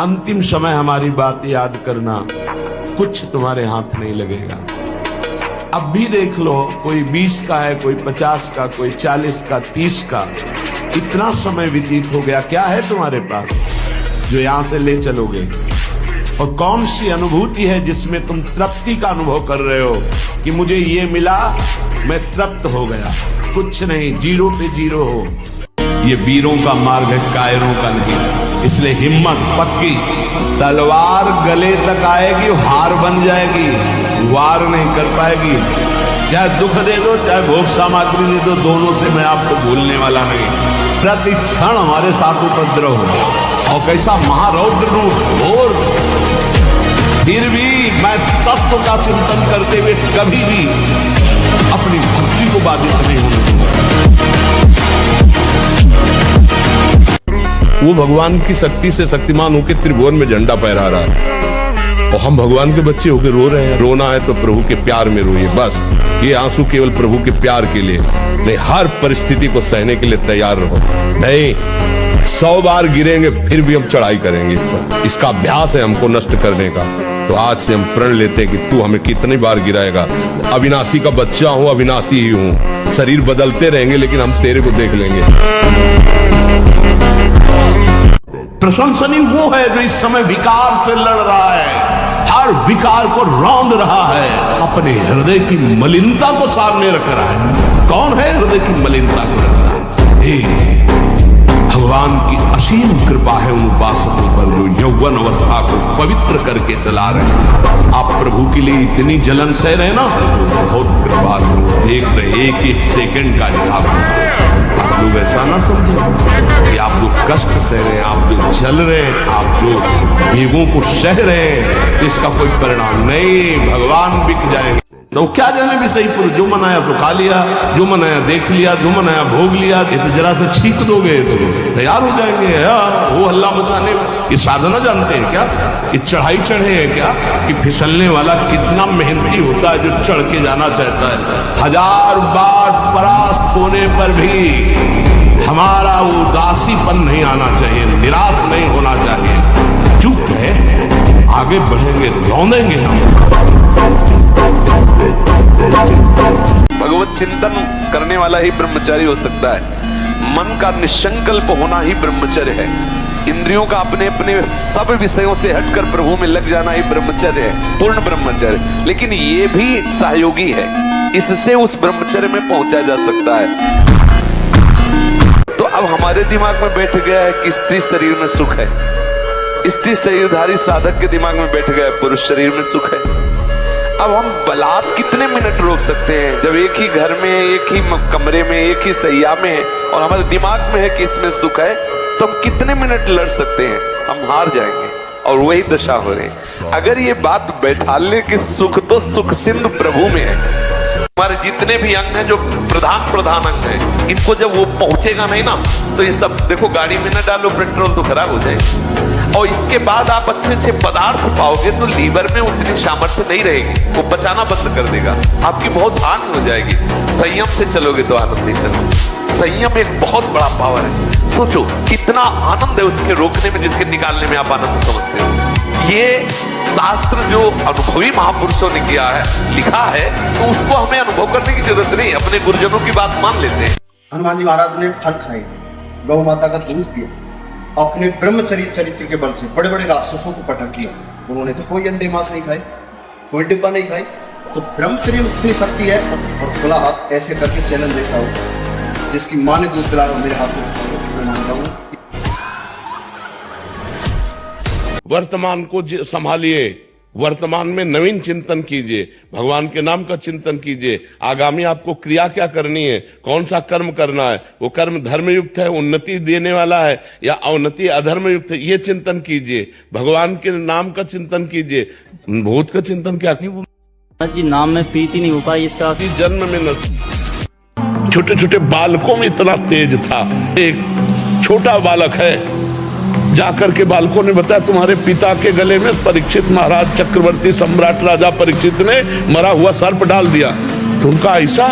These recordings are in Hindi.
अंतिम समय हमारी बात याद करना, कुछ तुम्हारे हाथ नहीं लगेगा। अब भी देख लो, कोई 20 का है, कोई 50 का, कोई 40 का, 30 का। इतना समय व्यतीत हो गया, क्या है तुम्हारे पास जो यहां से ले चलोगे? और कौन सी अनुभूति है जिसमें तुम तृप्ति का अनुभव कर रहे हो कि मुझे ये मिला, मैं तृप्त हो गया? कुछ नहीं, जीरो पे जीरो हो। ये वीरों का मार्ग है, कायरों का नहीं। इसलिए हिम्मत पक्की, तलवार गले तक आएगी, हार बन जाएगी, वार नहीं कर पाएगी। चाहे दुख दे दो, चाहे भोग सामग्री दे दो, दोनों से मैं आपको भूलने वाला नहीं। प्रति क्षण हमारे साथ उपद्रव हो, और कैसा महारौद्र रूप घोर, फिर भी मैं तत्व का चिंतन करते हुए कभी भी अपनी भक्ति को बाधित नहीं होने दूंगा। वो भगवान की शक्ति से शक्तिमान होकर त्रिभुवन में झंडा फहरा रहा है, और हम भगवान के बच्चे होकर रो रहे हैं। रोना है तो प्रभु के प्यार में रोइए, बस। ये आंसू केवल प्रभु के प्यार के लिए नहीं, हर परिस्थिति को सहने के लिए तैयार रहो। नहीं, 100 बार गिरेंगे फिर भी हम चढ़ाई करेंगे इस पर। इसका अभ्यास है हमको नष्ट करने का। तो आज से हम प्रण लेते हैं कि तू हमें कितनी बार गिराएगा। अविनाशी का बच्चा हूं, अविनाशी ही हूं। शरीर बदलते रहेंगे लेकिन हम तेरे को देख लेंगे। प्रशंसनीय वो है जो इस समय विकार से लड़ रहा है, हर विकार को रौंद रहा है, अपने हृदय की मलिनता को सामने रख रहा है। कौन है हृदय की मलिनता को रख रहा है? भगवान की असीम कृपा है उन उपासकों पर जो यौवन अवस्था को पवित्र करके चला रहे हैं। आप प्रभु के लिए इतनी जलन सह रहे हैं ना, बहुत कृपालु, देख रहे एक एक सेकंड का हिसाब। आप लोग ऐसा ना समझे कि आप जो कष्ट सह रहे हैं, आप जो जल रहे हैं, आप जो भेगों को सह रहे हैं, इसका कोई परिणाम नहीं। भगवान बिक जाएंगे तो क्या जाने भी सही पुरुष, जो मनाया तो खा लिया, जो मनाया देख लिया, जो मनाया भोग लिया। ये तो जरा सा छींक दोगे तो तैयार हो जाएंगे। वो हल्ला मचाने, ये साधना जानते हैं क्या? ये चढ़ाई चढ़े हैं क्या? कि फिसलने वाला कितना मेहनती होता है जो चढ़ के जाना चाहता है। 1000 बार परास्त होने पर भी हमारा वो उदासीपन नहीं आना चाहिए, निराश नहीं होना चाहिए। चूक है, आगे बढ़ेंगे, रौंदेंगे हम। भगवत चिंतन करने वाला ही ब्रह्मचारी हो सकता है। मन का निसंकल्प होना ही ब्रह्मचर्य है। इंद्रियों का अपने अपने सब विषयों से हटकर प्रभु में लग जाना ही ब्रह्मचर्य है, पूर्ण ब्रह्मचर्य। लेकिन ये भी सहयोगी है, इससे उस ब्रह्मचर्य में पहुंचा जा सकता है। तो अब हमारे दिमाग में बैठ गया है कि स्त्री शरीर में सुख है, स्त्री शरीरधारी साधक के दिमाग में बैठ गया है पुरुष शरीर में सुख है। अब हम बलात् कितने मिनट रोक सकते हैं जब एक ही घर में, एक ही कमरे में, एक ही सैया में है और हमारे दिमाग में है कि इसमें सुख है, तो हम कितने मिनट लड़ सकते हैं? हम हार जाएंगे, और वही दशा हो रही। अगर ये बात बैठालने की सुख तो सुख सिंधु प्रभु में है। हमारे जितने भी अंग हैं, जो प्रधान अंग हैं, इनको जब वो पहुंचेगा नहीं ना, तो ये सब देखो, गाड़ी में ना डालो पेट्रोल तो खराब हो जाएगी। और इसके बाद आप अच्छे अच्छे पदार्थ पाओगे तो लीवर में उतनी सामर्थ्य नहीं रहेगी, वो पचाना बंद कर देगा, आपकी बहुत हानि हो जाएगी। संयम से चलोगे तो आनंदित है। संयम एक बहुत बड़ा पावर है। सोचो कितना आनंद है उसके रोकने में, जिसके निकालने में आप आनंद समझते हो। ये शास्त्र जो अनुभवी महापुरुषों ने किया है, लिखा है, तो उसको हमें अनुभव करने की जरूरत नहीं, अपने गुरुजनों की बात मान लेते हैं। हनुमान जी महाराज ने फल खाए, गौ माता का दूध पिया, अपने ब्रह्मचर्य चरित्र के बल से बड़े बड़े राक्षसों को पटक किया। उन्होंने तो कोई अंडे मांस नहीं खाए, कोई डिब्बा नहीं खाई। तो ब्रह्मचर्य उतनी शक्ति है। और खुला हाथ ऐसे करके चैलेंज देता हो, जिसकी मां ने दूध पिलाया मेरे हाथ में, मानता हूं। वर्तमान को संभालिए, वर्तमान में नवीन चिंतन कीजिए, भगवान के नाम का चिंतन कीजिए। आगामी आपको क्रिया क्या करनी है, कौन सा कर्म करना है, वो कर्म धर्मयुक्त है, उन्नति देने वाला है, या अवनति अधर्मयुक्त है, ये चिंतन कीजिए। भगवान के नाम का चिंतन कीजिए। भूत का चिंतन क्या जी, नाम में प्रीति नहीं हो पाई इसका। जन्म में न, छोटे छोटे बालकों में इतना तेज था। एक छोटा बालक है, जाकर के बालकों ने बताया तुम्हारे पिता के गले में परीक्षित महाराज, चक्रवर्ती सम्राट राजा परीक्षित ने मरा हुआ सर्प डाल दिया। तो उनका ऐसा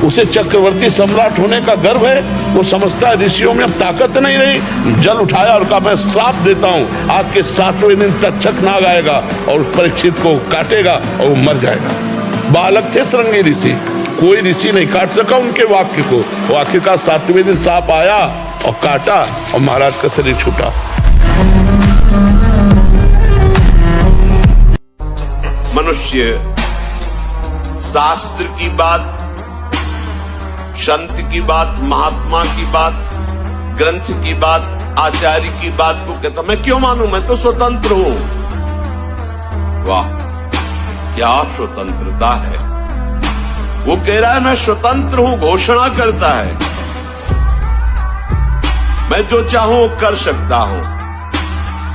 उसे चक्रवर्ती सम्राट होने का गर्व है। वो समझता है ऋषियों में अब ताकत नहीं रही। जल उठाया और कहा मैं श्राप देता हूं, आज के 7वें दिन तक्षक नाग आएगा और उस परीक्षित को काटेगा और वो मर जाएगा। बालक थे श्रृंगी ऋषि, कोई ऋषि नहीं काट सका उनके वाक्य को। वो आखिरकार 7वें दिन सांप आया और काटा और महाराज का शरीर छूटा। मनुष्य शास्त्र की बात, संत की बात, महात्मा की बात, ग्रंथ की बात, आचार्य की बात को कहता मैं क्यों मानूं, मैं तो स्वतंत्र हूं। वाह क्या स्वतंत्रता है। वो कह रहा है मैं स्वतंत्र हूं, घोषणा करता है मैं जो चाहूं कर सकता हूं।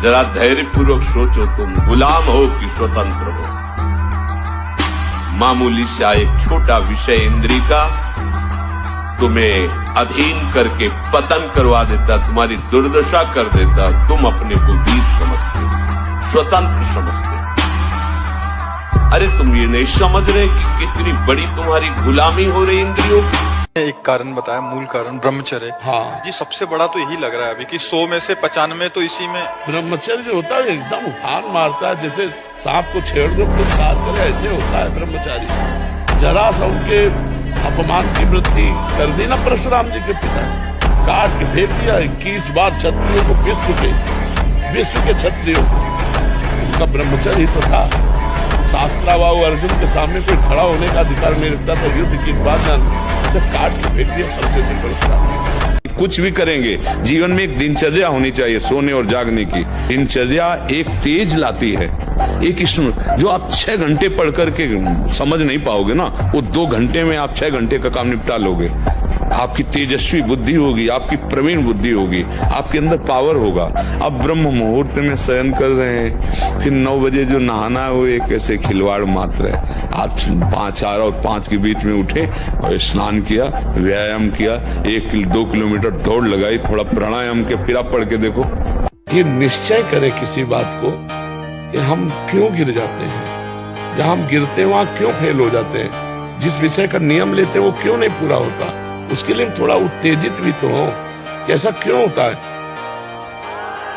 जरा धैर्यपूर्वक सोचो, तुम गुलाम हो कि स्वतंत्र हो। मामूली सा एक छोटा विषय इंद्री का तुम्हें अधीन करके पतन करवा देता, तुम्हारी दुर्दशा कर देता। तुम अपने को वीर समझते, स्वतंत्र समझते। अरे तुम ये नहीं समझ रहे कि कितनी बड़ी तुम्हारी गुलामी हो रही इंद्रियों की। एक कारण बताया, मूल कारण ब्रह्मचर्य। हाँ जी सबसे बड़ा तो यही लग रहा है अभी कि 100 में से 95 तो इसी में। ब्रह्मचर्य जो होता है एकदम उफान मारता है, जैसे सांप को छेड़ दो पुरस्कार करे, ऐसे होता है ब्रह्मचारी। जरा सा उनके अपमान की वृत्ति कर दी ना परशुराम जी के पिता, काट के फेंक दिया। 21 बार क्षत्रियों को पीस चुके, विश्व के क्षत्रियों को। उनका ब्रह्मचर्य तो था। शास्त्राबाहु अर्जुन के सामने कोई खड़ा होने का अधिकार नहीं रखता था। युद्ध की बात से काट के फेंक दिया फरसे से परशुराम। कुछ भी करेंगे जीवन में एक दिनचर्या होनी चाहिए, सोने और जागने की। दिनचर्या एक तेज लाती है, एक इसमें जो आप 6 घंटे पढ़ करके समझ नहीं पाओगे ना, वो 2 घंटे में आप 6 घंटे का काम निपटा लोगे। आपकी तेजस्वी बुद्धि होगी, आपकी प्रवीण बुद्धि होगी, आपके अंदर पावर होगा। अब ब्रह्म मुहूर्त में शयन कर रहे हैं, फिर 9 बजे जो नहाना है वो एक ऐसे खिलवाड़ मात्र है। आप 5 और 5 के बीच में उठे और स्नान किया, व्यायाम किया, 1-2 किलोमीटर दौड़ लगाई, थोड़ा प्राणायाम के, फिर आप पढ़ के देखो। ये निश्चय करें किसी बात को कि हम क्यों गिर जाते हैं, जहां हम गिरते हैं वहां क्यों फेल हो जाते हैं, जिस विषय का नियम लेते हैं वो क्यों नहीं पूरा होता, उसके लिए थोड़ा उत्तेजित भी तो हो। ऐसा क्यों होता है?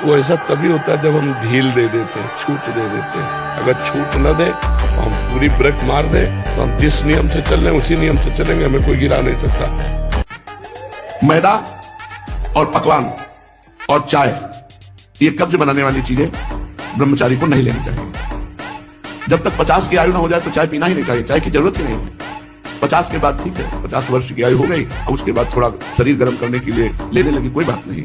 वो ऐसा तभी होता है जब हम ढील दे देते हैं, छूट दे देते हैं। अगर छूट न दे तो हम पूरी ब्रेक मार दे, तो हम जिस नियम से चल रहे हैं उसी नियम से चलेंगे, हमें कोई गिरा नहीं सकता। मैदा और पकवान और चाय, ये कब्ज बनाने वाली चीजें ब्रह्मचारी को नहीं लेनी चाहिए। जब तक 50 की आयु ना हो जाए तो चाय पीना ही नहीं चाहिए, चाय की जरूरत ही नहीं है। 50 के बाद ठीक है, 50 वर्ष की आयु हो गई, अब उसके बाद थोड़ा शरीर गर्म करने के लिए लेने लगी, कोई बात नहीं।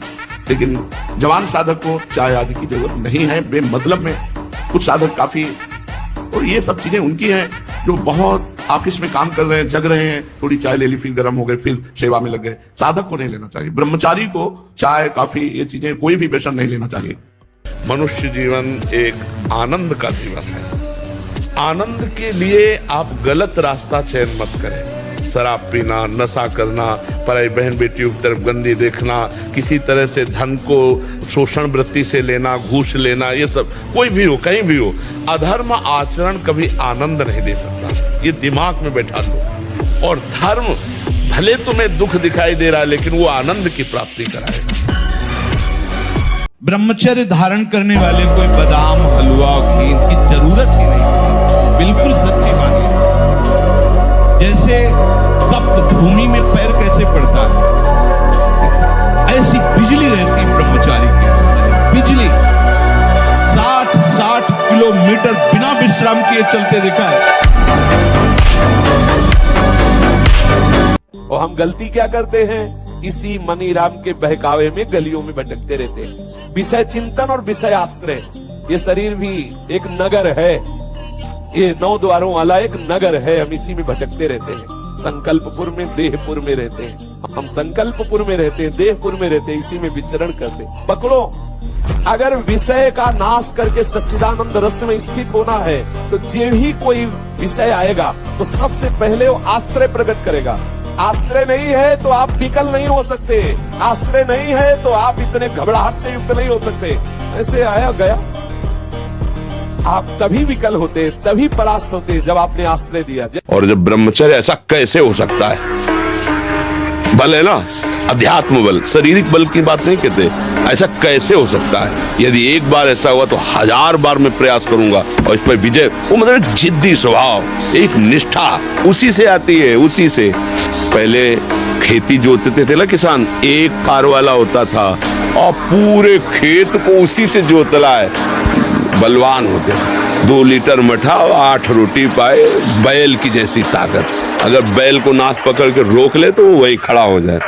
लेकिन जवान साधक को चाय आदि की जरूरत नहीं है बेमतलब में। कुछ साधक काफी, और ये सब चीजें उनकी हैं जो बहुत ऑफिस में काम कर रहे हैं, जग रहे हैं, थोड़ी चाय ले ली, फिर गर्म हो गए, फिर सेवा में लग गए। साधक को नहीं लेना चाहिए। ब्रह्मचारी को चाय, कॉफी, ये चीजें, कोई भी व्यसन नहीं लेना चाहिए। मनुष्य जीवन एक आनंद का जीवन है। आनंद के लिए आप गलत रास्ता चयन मत करें। शराब पीना, नशा करना, पराई बहन बेटियों की तरफ गंदी देखना, किसी तरह से धन को शोषण वृत्ति से लेना, घूस लेना, ये सब कोई भी हो, कहीं भी हो, अधर्म आचरण कभी आनंद नहीं दे सकता। ये दिमाग में बैठा लो। और धर्म भले तुम्हें दुख दिखाई दे रहा है, लेकिन वो आनंद की प्राप्ति कराएगा। ब्रह्मचर्य धारण करने वाले कोई बादाम, हलवा, घी की जरूरत ही नहीं, बिल्कुल सच्ची मानिए। जैसे तप्त भूमि में पैर कैसे पड़ता है, ऐसी बिजली रहती ब्रह्मचारी की। बिजली 60 किलोमीटर बिना विश्राम किए चलते देखा है। और हम गलती क्या करते हैं, इसी मनीराम के बहकावे में गलियों में भटकते रहते हैं। विषय चिंतन और विषय आश्रय, ये शरीर भी एक नगर है, ये 9 द्वारों वाला एक नगर है। हम इसी में भटकते रहते हैं। संकल्पपुर में, देहपुर में रहते हैं हम। संकल्पपुर में रहते हैं, देहपुर में रहते हैं, इसी में विचरण करते हैं। पकड़ो, अगर विषय का नाश करके सच्चिदानंद रस में स्थित होना है तो जो ही कोई विषय आएगा तो सबसे पहले वो आश्रय प्रकट करेगा। आश्रय नहीं है तो आप विकल नहीं हो सकते, आश्रय नहीं है तो आप इतने घबराहट से युक्त नहीं हो सकते। ऐसे आया गया, आप तभी विकल होते, तभी परास्त होते जब आपने आश्रय दिया। और जब ब्रह्मचर्य, ऐसा कैसे हो सकता है? बल है ना, अध्यात्म बल, शारीरिक बल की बात नहीं कहते। ऐसा कैसे हो सकता है? यदि एक बार ऐसा हुआ तो 1000 बार मैं प्रयास करूंगा और इस पर विजय। वो मतलब जिद्दी स्वभाव, एक निष्ठा उसी से आती है, उसी से। पहले खेती जोतते थे ना किसान, एक पार वाला होता था और पूरे खेत को उसी से जोतला है, बलवान होते। 2 लीटर मठा और 8 रोटी पाए, बैल की जैसी ताकत। अगर बैल को नाक पकड़ के रोक ले तो वो वही खड़ा हो जाए।